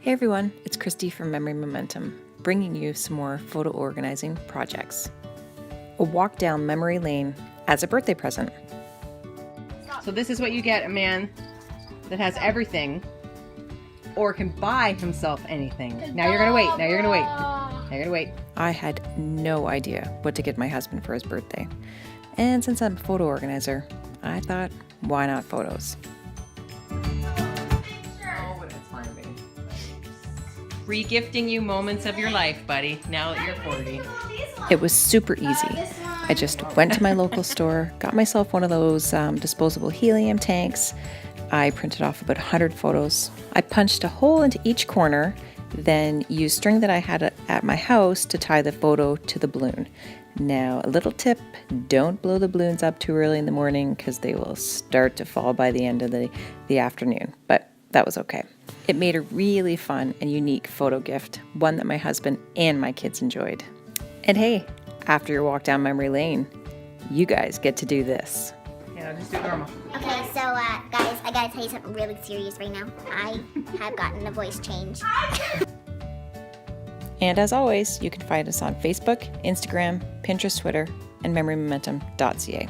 Hey everyone, it's Christy from Memory Momentum, bringing you some more photo organizing projects. A walk down memory lane as a birthday present. So this is what you get, a man that has everything or can buy himself anything. Now you're gonna wait, now you're gonna wait, now you're gonna wait. I had no idea what to get my husband for his birthday. And since I'm a photo organizer, I thought, why not photos? Re-gifting you moments of your life, buddy, now that you're 40. It was super easy. I just went to my local store, got myself one of those disposable helium tanks. I printed off about 100 photos. I punched a hole into each corner, then used string that I had at my house to tie the photo to the balloon. Now, a little tip, don't blow the balloons up too early in the morning because they will start to fall by the end of the afternoon, but that was okay. It made a really fun and unique photo gift, one that my husband and my kids enjoyed. And hey, after your walk down memory lane, you guys get to do this. Yeah, just do it normal. Okay, so guys, I gotta tell you something really serious right now. I have gotten a voice change. And as always, you can find us on Facebook, Instagram, Pinterest, Twitter, and memorymomentum.ca.